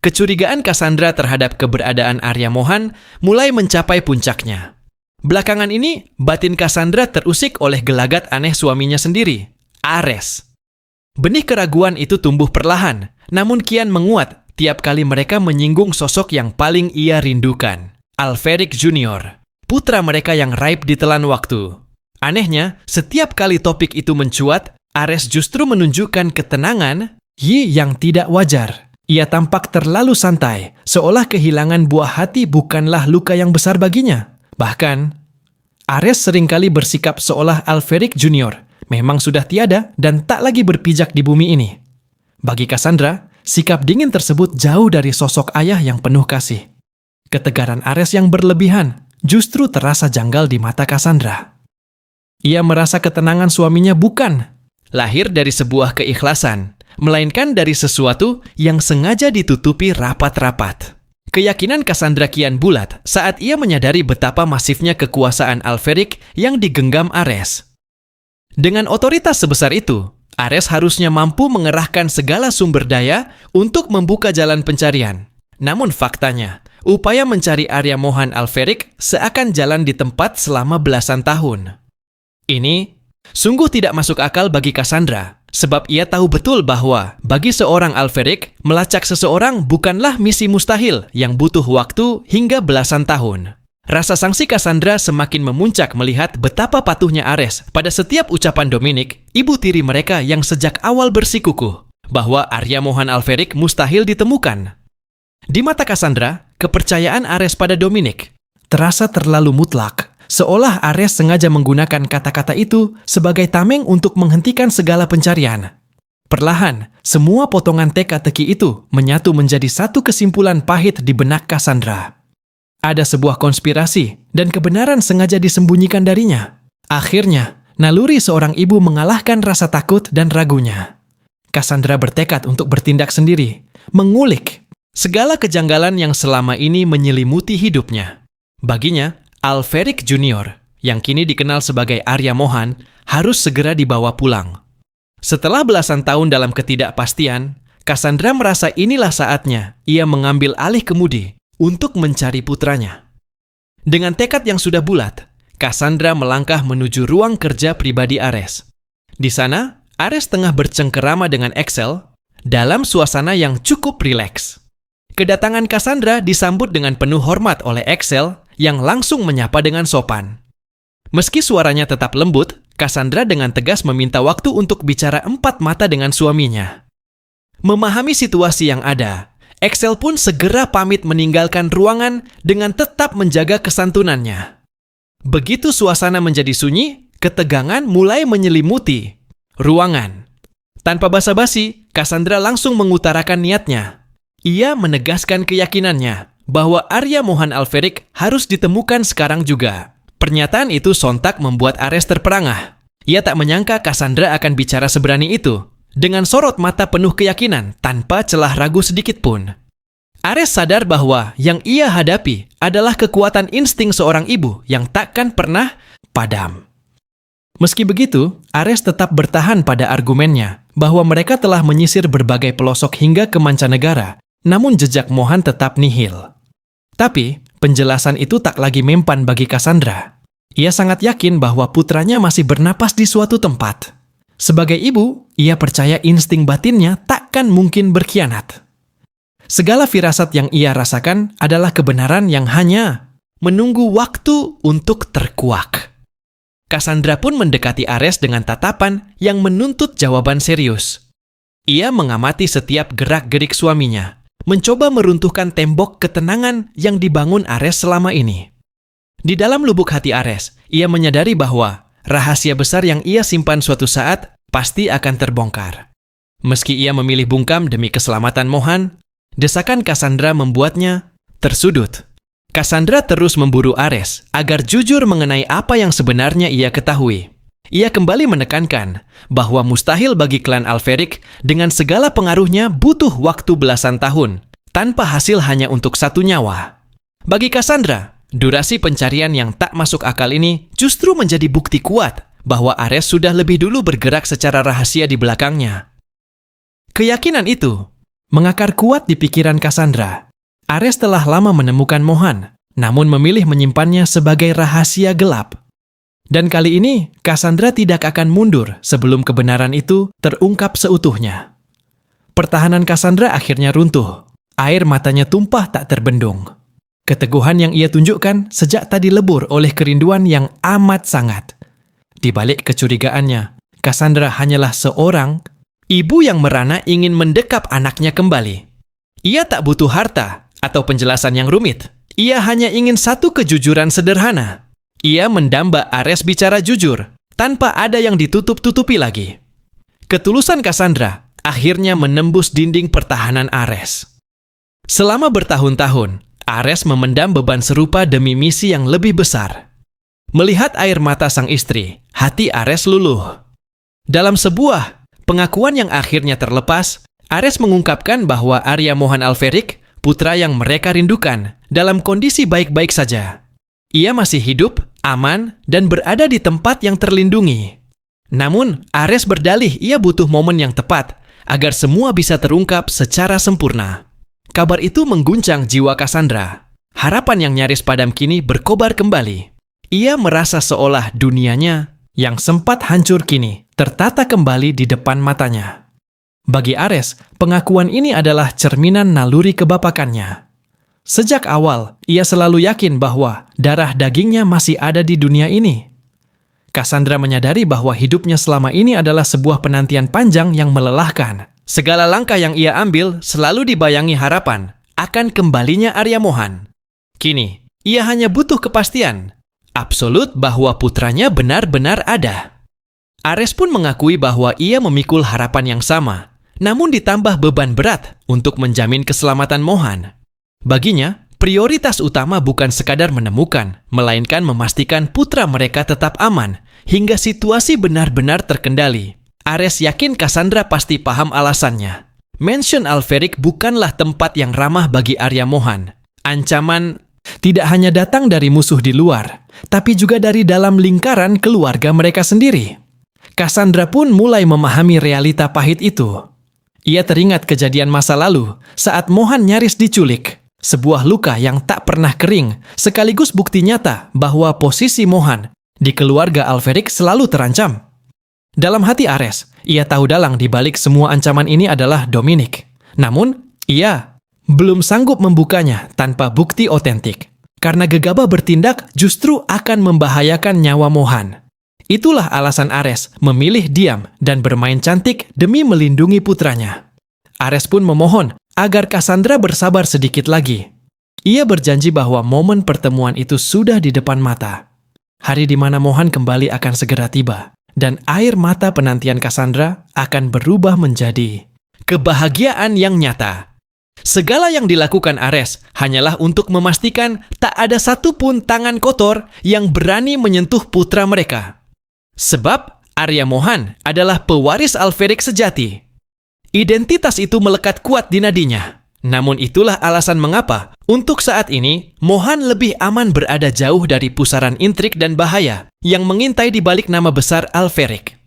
kecurigaan Cassandra terhadap keberadaan Arya Mohan mulai mencapai puncaknya. Belakangan ini, batin Cassandra terusik oleh gelagat aneh suaminya sendiri, Ares. Benih keraguan itu tumbuh perlahan, namun kian menguat tiap kali mereka menyinggung sosok yang paling ia rindukan, Alferic Junior, putra mereka yang raib ditelan waktu. Anehnya, setiap kali topik itu mencuat, Ares justru menunjukkan ketenangan yang tidak wajar. Ia tampak terlalu santai, seolah kehilangan buah hati bukanlah luka yang besar baginya. Bahkan, Ares seringkali bersikap seolah Alferic Junior memang sudah tiada dan tak lagi berpijak di bumi ini. Bagi Cassandra, sikap dingin tersebut jauh dari sosok ayah yang penuh kasih. Ketegaran Ares yang berlebihan justru terasa janggal di mata Cassandra. Ia merasa ketenangan suaminya bukan lahir dari sebuah keikhlasan, melainkan dari sesuatu yang sengaja ditutupi rapat-rapat. Keyakinan Cassandra kian bulat saat ia menyadari betapa masifnya kekuasaan Alferic yang digenggam Ares. Dengan otoritas sebesar itu, Ares harusnya mampu mengerahkan segala sumber daya untuk membuka jalan pencarian. Namun faktanya, upaya mencari Arya Mohan Alferic seakan jalan di tempat selama belasan tahun. Ini sungguh tidak masuk akal bagi Cassandra, sebab ia tahu betul bahwa bagi seorang Alferic, melacak seseorang bukanlah misi mustahil yang butuh waktu hingga belasan tahun. Rasa sangsi Cassandra semakin memuncak melihat betapa patuhnya Ares pada setiap ucapan Dominic, ibu tiri mereka yang sejak awal bersikukuh bahwa Arya Mohan Alferic mustahil ditemukan. Di mata Cassandra, kepercayaan Ares pada Dominic terasa terlalu mutlak, seolah Ares sengaja menggunakan kata-kata itu sebagai tameng untuk menghentikan segala pencarian. Perlahan, semua potongan teka-teki itu menyatu menjadi satu kesimpulan pahit di benak Cassandra. Ada sebuah konspirasi, dan kebenaran sengaja disembunyikan darinya. Akhirnya, naluri seorang ibu mengalahkan rasa takut dan ragunya. Cassandra bertekad untuk bertindak sendiri, mengulik segala kejanggalan yang selama ini menyelimuti hidupnya. Baginya, Alferic Junior, yang kini dikenal sebagai Arya Mohan, harus segera dibawa pulang. Setelah belasan tahun dalam ketidakpastian, Cassandra merasa inilah saatnya ia mengambil alih kemudi untuk mencari putranya. Dengan tekad yang sudah bulat, Cassandra melangkah menuju ruang kerja pribadi Ares. Di sana, Ares tengah bercengkerama dengan Excel dalam suasana yang cukup rileks. Kedatangan Cassandra disambut dengan penuh hormat oleh Excel yang langsung menyapa dengan sopan. Meski suaranya tetap lembut, Cassandra dengan tegas meminta waktu untuk bicara empat mata dengan suaminya. Memahami situasi yang ada, Excel pun segera pamit meninggalkan ruangan dengan tetap menjaga kesantunannya. Begitu suasana menjadi sunyi, ketegangan mulai menyelimuti ruangan. Tanpa basa-basi, Cassandra langsung mengutarakan niatnya. Ia menegaskan keyakinannya bahwa Arya Mohan Alferic harus ditemukan sekarang juga. Pernyataan itu sontak membuat Ares terperangah. Ia tak menyangka Cassandra akan bicara seberani itu, dengan sorot mata penuh keyakinan tanpa celah ragu sedikit pun. Ares sadar bahwa yang ia hadapi adalah kekuatan insting seorang ibu yang takkan pernah padam. Meski begitu, Ares tetap bertahan pada argumennya bahwa mereka telah menyisir berbagai pelosok hingga ke mancanegara, namun jejak Mohan tetap nihil. Tapi, penjelasan itu tak lagi mempan bagi Cassandra. Ia sangat yakin bahwa putranya masih bernapas di suatu tempat. Sebagai ibu, ia percaya insting batinnya takkan mungkin berkhianat. Segala firasat yang ia rasakan adalah kebenaran yang hanya menunggu waktu untuk terkuak. Cassandra pun mendekati Ares dengan tatapan yang menuntut jawaban serius. Ia mengamati setiap gerak-gerik suaminya, mencoba meruntuhkan tembok ketenangan yang dibangun Ares selama ini. Di dalam lubuk hati Ares, ia menyadari bahwa rahasia besar yang ia simpan suatu saat pasti akan terbongkar. Meski ia memilih bungkam demi keselamatan Mohan, desakan Cassandra membuatnya tersudut. Cassandra terus memburu Ares agar jujur mengenai apa yang sebenarnya ia ketahui. Ia kembali menekankan bahwa mustahil bagi klan Alferic dengan segala pengaruhnya butuh waktu belasan tahun, tanpa hasil hanya untuk satu nyawa. Bagi Cassandra, durasi pencarian yang tak masuk akal ini justru menjadi bukti kuat bahwa Ares sudah lebih dulu bergerak secara rahasia di belakangnya. Keyakinan itu mengakar kuat di pikiran Cassandra. Ares telah lama menemukan Mohan, namun memilih menyimpannya sebagai rahasia gelap. Dan kali ini, Cassandra tidak akan mundur sebelum kebenaran itu terungkap seutuhnya. Pertahanan Cassandra akhirnya runtuh. Air matanya tumpah tak terbendung. Keteguhan yang ia tunjukkan sejak tadi lebur oleh kerinduan yang amat sangat. Di balik kecurigaannya, Cassandra hanyalah seorang ibu yang merana ingin mendekap anaknya kembali. Ia tak butuh harta atau penjelasan yang rumit. Ia hanya ingin satu kejujuran sederhana. Ia mendamba Ares bicara jujur, tanpa ada yang ditutup-tutupi lagi. Ketulusan Cassandra akhirnya menembus dinding pertahanan Ares. Selama bertahun-tahun, Ares memendam beban serupa demi misi yang lebih besar. Melihat air mata sang istri, hati Ares luluh. Dalam sebuah pengakuan yang akhirnya terlepas, Ares mengungkapkan bahwa Arya Mohan Alferic, putra yang mereka rindukan, dalam kondisi baik-baik saja. Ia masih hidup, aman, dan berada di tempat yang terlindungi. Namun, Ares berdalih ia butuh momen yang tepat agar semua bisa terungkap secara sempurna. Kabar itu mengguncang jiwa Cassandra. Harapan yang nyaris padam kini berkobar kembali. Ia merasa seolah dunianya yang sempat hancur kini tertata kembali di depan matanya. Bagi Ares, pengakuan ini adalah cerminan naluri kebapakannya. Sejak awal, ia selalu yakin bahwa darah dagingnya masih ada di dunia ini. Cassandra menyadari bahwa hidupnya selama ini adalah sebuah penantian panjang yang melelahkan. Segala langkah yang ia ambil selalu dibayangi harapan akan kembalinya Arya Mohan. Kini, ia hanya butuh kepastian absolut bahwa putranya benar-benar ada. Ares pun mengakui bahwa ia memikul harapan yang sama, namun ditambah beban berat untuk menjamin keselamatan Mohan. Baginya, prioritas utama bukan sekadar menemukan, melainkan memastikan putra mereka tetap aman hingga situasi benar-benar terkendali. Ares yakin Cassandra pasti paham alasannya. Mansion Alferic bukanlah tempat yang ramah bagi Arya Mohan. Ancaman tidak hanya datang dari musuh di luar, tapi juga dari dalam lingkaran keluarga mereka sendiri. Cassandra pun mulai memahami realita pahit itu. Ia teringat kejadian masa lalu saat Mohan nyaris diculik. Sebuah luka yang tak pernah kering, sekaligus bukti nyata bahwa posisi Mohan di keluarga Alferic selalu terancam. Dalam hati Ares, ia tahu dalang di balik semua ancaman ini adalah Dominic. Namun, ia belum sanggup membukanya tanpa bukti otentik. Karena gegabah bertindak justru akan membahayakan nyawa Mohan. Itulah alasan Ares memilih diam dan bermain cantik demi melindungi putranya. Ares pun memohon agar Cassandra bersabar sedikit lagi. Ia berjanji bahwa momen pertemuan itu sudah di depan mata. Hari di mana Mohan kembali akan segera tiba, dan air mata penantian Cassandra akan berubah menjadi kebahagiaan yang nyata. Segala yang dilakukan Ares hanyalah untuk memastikan tak ada satupun tangan kotor yang berani menyentuh putra mereka. Sebab Arya Mohan adalah pewaris Alferic sejati. Identitas itu melekat kuat di nadinya. Namun itulah alasan mengapa, untuk saat ini, Mohan lebih aman berada jauh dari pusaran intrik dan bahaya yang mengintai di balik nama besar Alferic.